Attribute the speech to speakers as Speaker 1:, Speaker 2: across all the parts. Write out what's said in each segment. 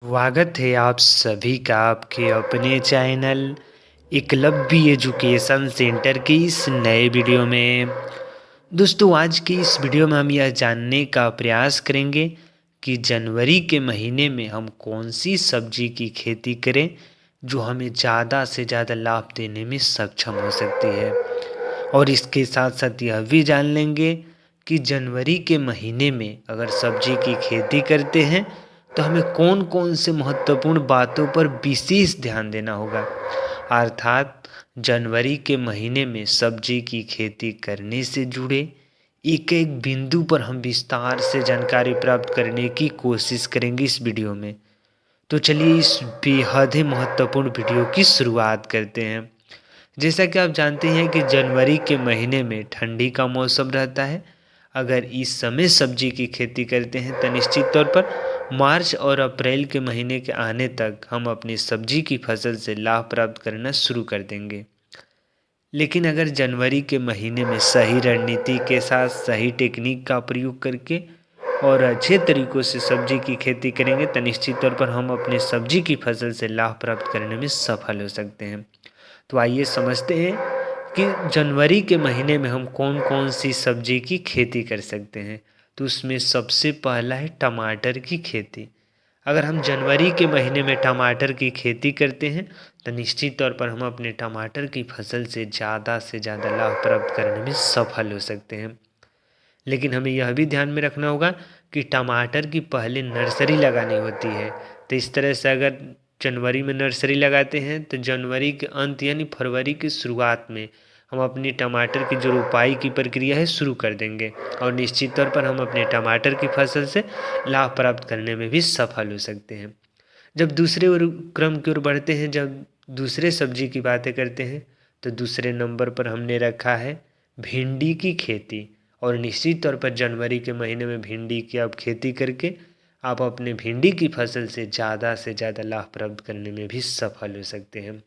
Speaker 1: स्वागत है आप सभी का आपके अपने चैनल एकलव्य एजुकेशन सेंटर की इस नए वीडियो में। दोस्तों, आज की इस वीडियो में हम यह जानने का प्रयास करेंगे कि जनवरी के महीने में हम कौन सी सब्जी की खेती करें जो हमें ज़्यादा से ज़्यादा लाभ देने में सक्षम हो सकती है। और इसके साथ साथ यह भी जान लेंगे कि जनवरी के महीने में अगर सब्जी की खेती करते हैं तो हमें कौन कौन से महत्वपूर्ण बातों पर विशेष ध्यान देना होगा। अर्थात जनवरी के महीने में सब्जी की खेती करने से जुड़े एक एक बिंदु पर हम विस्तार से जानकारी प्राप्त करने की कोशिश करेंगे इस वीडियो में। तो चलिए इस बेहद ही महत्वपूर्ण वीडियो की शुरुआत करते हैं। जैसा कि आप जानते हैं कि जनवरी के महीने में ठंडी का मौसम रहता है। अगर इस समय सब्जी की खेती करते हैं तो निश्चित तौर पर मार्च और अप्रैल के महीने के आने तक हम अपनी सब्जी की फसल से लाभ प्राप्त करना शुरू कर देंगे। लेकिन अगर जनवरी के महीने में सही रणनीति के साथ सही टेक्निक का प्रयोग करके और अच्छे तरीक़ों से सब्जी की खेती करेंगे तो निश्चित तौर पर हम अपनी सब्जी की फसल से लाभ प्राप्त करने में सफल हो सकते हैं। तो आइए समझते हैं कि जनवरी के महीने में हम कौन कौन सी सब्जी की खेती कर सकते हैं। तो उसमें सबसे पहला है टमाटर की खेती। अगर हम जनवरी के महीने में टमाटर की खेती करते हैं तो निश्चित तौर पर हम अपने टमाटर की फसल से ज़्यादा लाभ प्राप्त करने में सफल हो सकते हैं। लेकिन हमें यह भी ध्यान में रखना होगा कि टमाटर की पहले नर्सरी लगानी होती है। तो इस तरह से अगर जनवरी में नर्सरी लगाते हैं तो जनवरी के अंत यानी फरवरी की शुरुआत में हम अपनी टमाटर की जो रोपाई की प्रक्रिया है शुरू कर देंगे और निश्चित तौर पर हम अपने टमाटर की फसल से लाभ प्राप्त करने में भी सफल हो सकते हैं। जब दूसरे क्रम की ओर बढ़ते हैं, जब दूसरे सब्जी की बातें करते हैं तो दूसरे नंबर पर हमने रखा है भिंडी की खेती। और निश्चित तौर पर जनवरी के महीने में भिंडी की आप खेती करके आप अपने भिंडी की फसल से ज़्यादा लाभ प्राप्त करने में भी सफल हो सकते हैं।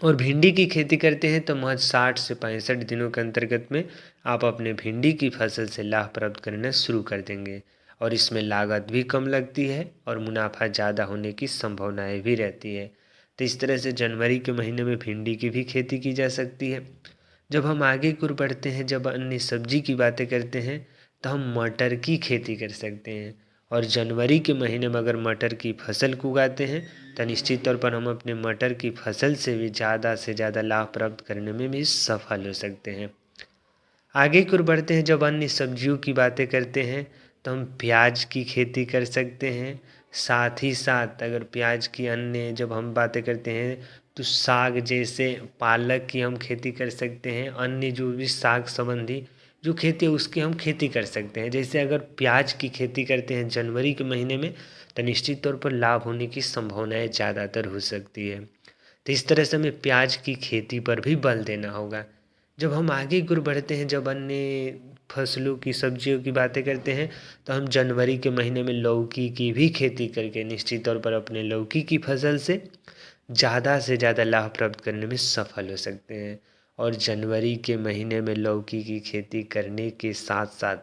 Speaker 1: और भिंडी की खेती करते हैं तो महज 60 से 65 दिनों के अंतर्गत में आप अपने भिंडी की फसल से लाभ प्राप्त करना शुरू कर देंगे। और इसमें लागत भी कम लगती है और मुनाफा ज़्यादा होने की संभावनाएं भी रहती है। तो इस तरह से जनवरी के महीने में भिंडी की भी खेती की जा सकती है। जब हम आगे की ओर बढ़ते हैं, जब अन्य सब्जी की बातें करते हैं तो हम मटर की खेती कर सकते हैं। और जनवरी के महीने में अगर मटर की फसल को उगाते हैं तो निश्चित तौर पर हम अपने मटर की फसल से भी ज़्यादा लाभ प्राप्त करने में भी सफल हो सकते हैं। आगे की ओर बढ़ते हैं, जब अन्य सब्जियों की बातें करते हैं तो हम प्याज की खेती कर सकते हैं। साथ ही साथ अगर प्याज की अन्य जब हम बातें करते हैं तो साग जैसे पालक की हम खेती कर सकते हैं। अन्य जो भी साग संबंधी जो खेती है उसकी हम खेती कर सकते हैं। जैसे अगर प्याज की खेती करते हैं जनवरी के महीने में तो निश्चित तौर पर लाभ होने की संभावनाएं ज़्यादातर हो सकती है। तो इस तरह से हमें प्याज की खेती पर भी बल देना होगा। जब हम आगे गुर बढ़ते हैं, जब अन्य फसलों की सब्जियों की बातें करते हैं तो हम जनवरी के महीने में लौकी की भी खेती करके निश्चित तौर पर अपने लौकी की फसल से ज़्यादा लाभ प्राप्त करने में सफल हो सकते हैं। और जनवरी के महीने में लौकी की खेती करने के साथ साथ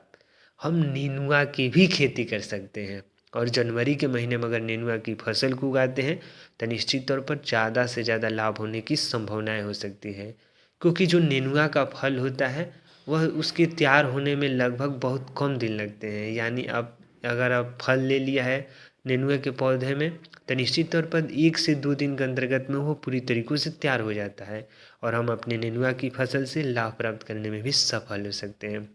Speaker 1: हम नेनुआ की भी खेती कर सकते हैं। और जनवरी के महीने में अगर नेनुआ की फसल को उगाते हैं तो निश्चित तौर पर ज़्यादा से ज़्यादा लाभ होने की संभावनाएं हो सकती है। क्योंकि जो नेनुआ का फल होता है वह उसके तैयार होने में लगभग बहुत कम दिन लगते हैं। यानी अब अगर आप फल ले लिया है नेनुआ के पौधे में तो निश्चित तौर पर 1 से 2 दिन के अंतर्गत में वो पूरी तरीक़ों से तैयार हो जाता है और हम अपने नेनुआ की फसल से लाभ प्राप्त करने में भी सफल हो सकते हैं।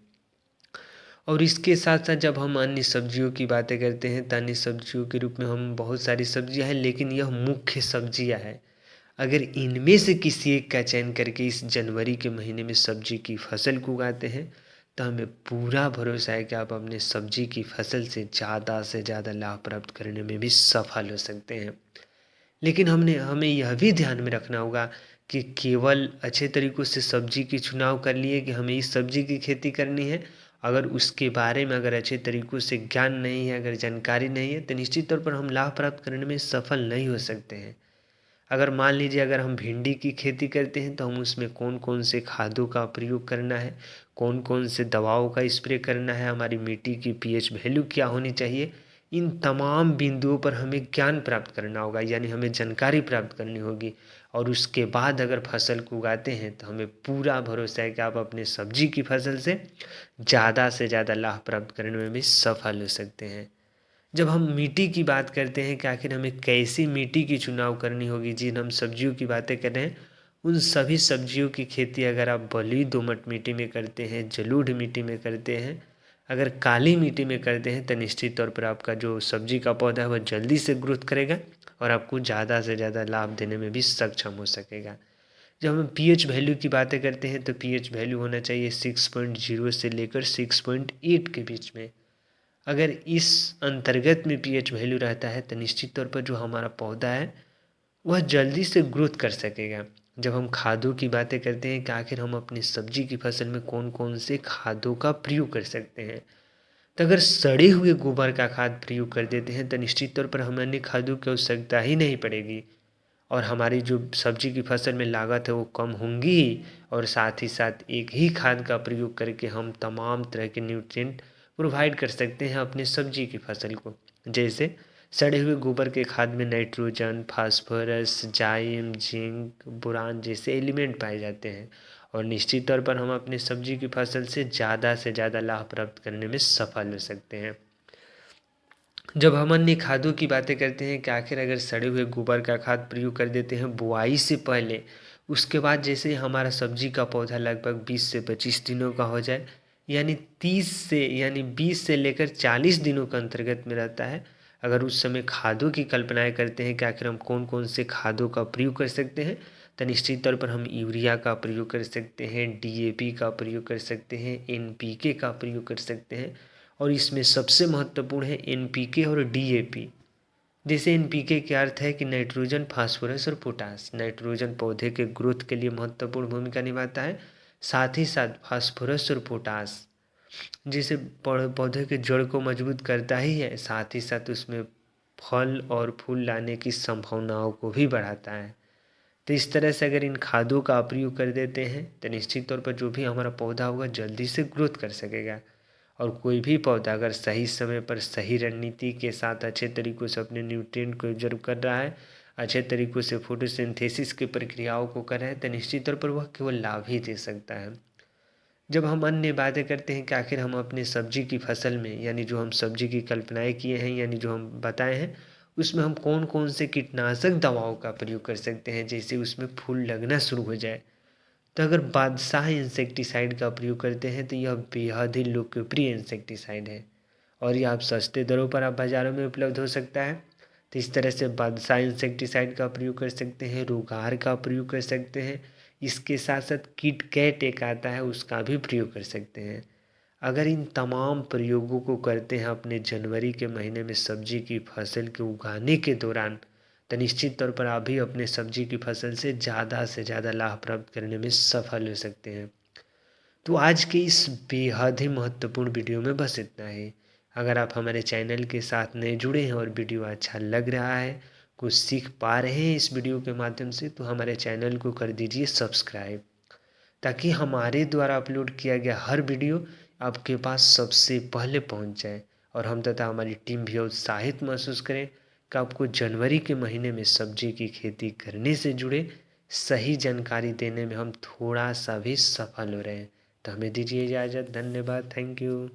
Speaker 1: और इसके साथ साथ जब हम अन्य सब्जियों की बातें करते हैं तो अन्य सब्जियों के रूप में हम बहुत सारी सब्जियां हैं, लेकिन यह मुख्य सब्जियां हैं। अगर इनमें से किसी एक का चयन करके इस जनवरी के महीने में सब्जी की फसल को उगाते हैं तो हमें पूरा भरोसा है कि आप अपने सब्जी की फसल से ज़्यादा लाभ प्राप्त करने में भी सफल हो सकते हैं। लेकिन हमें यह भी ध्यान में रखना होगा कि केवल अच्छे तरीक़ों से सब्जी की चुनाव कर लिए कि हमें इस सब्जी की खेती करनी है, अगर उसके बारे में अगर अच्छे तरीक़ों से ज्ञान नहीं है, अगर जानकारी नहीं है तो निश्चित तौर पर हम लाभ प्राप्त करने में सफल नहीं हो सकते हैं। अगर मान लीजिए अगर हम भिंडी की खेती करते हैं तो हम उसमें कौन कौन से खादों का प्रयोग करना है, कौन कौन से दवाओं का स्प्रे करना है, हमारी मिट्टी की पीएच वैल्यू क्या होनी चाहिए, इन तमाम बिंदुओं पर हमें ज्ञान प्राप्त करना होगा, यानी हमें जानकारी प्राप्त करनी होगी। और उसके बाद अगर फसल को उगाते हैं तो हमें पूरा भरोसा है कि आप अपने सब्जी की फसल से ज़्यादा लाभ प्राप्त करने में भी सफल हो सकते हैं। जब हम मिट्टी की बात करते हैं कि आखिर हमें कैसी मिट्टी की चुनाव करनी होगी, जिन हम सब्जियों की बातें कर रहे हैं उन सभी सब्जियों की खेती अगर आप बलुई दोमट मिट्टी में करते हैं, जलोढ़ मिट्टी में करते हैं, अगर काली मिट्टी में करते हैं तो निश्चित तौर पर आपका जो सब्जी का पौधा है वह जल्दी से ग्रोथ करेगा और आपको ज़्यादा से ज़्यादा लाभ देने में भी सक्षम हो सकेगा। जब हम पीएच वैल्यू की बातें करते हैं तो पीएच वैल्यू होना चाहिए 6.0 से लेकर 6.8 के बीच में। अगर इस अंतर्गत में पीएच वैल्यू रहता है तो निश्चित तौर पर जो हमारा पौधा है वह जल्दी से ग्रोथ कर सकेगा। जब हम खादों की बातें करते हैं कि आखिर हम अपनी सब्जी की फसल में कौन कौन से खादों का प्रयोग कर सकते हैं, तो अगर सड़े हुए गोबर का खाद प्रयोग कर देते हैं तो निश्चित तौर पर हमें अन्य खादों की आवश्यकता ही नहीं पड़ेगी और हमारी जो सब्जी की फसल में लागत है वो कम होंगी ही। और साथ ही साथ एक ही खाद का प्रयोग करके हम तमाम तरह के न्यूट्रिएंट प्रोवाइड कर सकते हैं अपने सब्जी की फसल को। जैसे सड़े हुए गोबर के खाद में नाइट्रोजन, फास्फोरस, जाइम, जिंक, बोरान जैसे एलिमेंट पाए जाते हैं और निश्चित तौर पर हम अपने सब्जी की फसल से ज़्यादा लाभ प्राप्त करने में सफल हो सकते हैं। जब हम अन्य खादों की बातें करते हैं कि आखिर अगर सड़े हुए गोबर का खाद प्रयोग कर देते हैं बुआई से पहले, उसके बाद जैसे हमारा सब्जी का पौधा लगभग 20 से 25 दिनों का हो जाए, यानी 20 से लेकर 40 दिनों के अंतर्गत में रहता है। अगर उस समय खादों की कल्पनाएं करते हैं कि आखिर हम कौन कौन से खादों का प्रयोग कर सकते हैं, तो निश्चित तौर पर हम यूरिया का प्रयोग कर सकते हैं, डीएपी का प्रयोग कर सकते हैं, एनपीके का प्रयोग कर सकते हैं और इसमें सबसे महत्वपूर्ण है एनपीके और डीएपी। जैसे एनपीके का अर्थ है कि नाइट्रोजन, फास्फोरस और पोटास। नाइट्रोजन पौधे के ग्रोथ के लिए महत्वपूर्ण भूमिका निभाता है, साथ ही साथ फास्फोरस और पोटास जिसे पौधे के जड़ को मजबूत करता ही है, साथ ही साथ उसमें फल और फूल लाने की संभावनाओं को भी बढ़ाता है। तो इस तरह से अगर इन खादों का प्रयोग कर देते हैं तो निश्चित तौर पर जो भी हमारा पौधा होगा जल्दी से ग्रोथ कर सकेगा। और कोई भी पौधा अगर सही समय पर सही रणनीति के साथ अच्छे तरीक़ों से अपने न्यूट्रिएंट को ऑब्जर्व कर रहा है, अच्छे तरीक़ों से फोटोसिंथेसिस की प्रक्रियाओं को कर रहा है, तो निश्चित तौर पर वह केवल लाभ ही दे सकता है। जब हम अन्य बातें करते हैं कि आखिर हम अपने सब्जी की फसल में, यानी जो हम सब्जी की कल्पनाएं किए हैं, यानी जो हम बताए हैं, उसमें हम कौन कौन से कीटनाशक दवाओं का प्रयोग कर सकते हैं जैसे उसमें फूल लगना शुरू हो जाए। तो अगर बादशाह इंसेक्टिसाइड का प्रयोग करते हैं तो यह बेहद ही लोकप्रिय इंसेक्टिसाइड है और ये आप सस्ते दरों पर आप बाज़ारों में उपलब्ध हो सकता है। तो इस तरह से बादशाह इंसेक्टिसाइड का प्रयोग कर सकते हैं, रोगार का प्रयोग कर सकते हैं। इसके साथ साथ किट कैट एक आता है उसका भी प्रयोग कर सकते हैं। अगर इन तमाम प्रयोगों को करते हैं अपने जनवरी के महीने में सब्जी की फसल के उगाने के दौरान, तो निश्चित तौर पर आप भी अपने सब्जी की फसल से ज़्यादा लाभ प्राप्त करने में सफल हो सकते हैं। तो आज के इस बेहद ही महत्वपूर्ण वीडियो में बस इतना ही। अगर आप हमारे चैनल के साथ नए जुड़े हैं और वीडियो अच्छा लग रहा है, कुछ सीख पा रहे हैं इस वीडियो के माध्यम से, तो हमारे चैनल को कर दीजिए सब्सक्राइब ताकि हमारे द्वारा अपलोड किया गया हर वीडियो आपके पास सबसे पहले पहुंच जाए और हम तथा हमारी टीम भी उत्साहित महसूस करें कि आपको जनवरी के महीने में सब्जी की खेती करने से जुड़े सही जानकारी देने में हम थोड़ा सा भी सफल हो रहे हैं। तो हमें दीजिए इजाज़त। धन्यवाद। Thank you.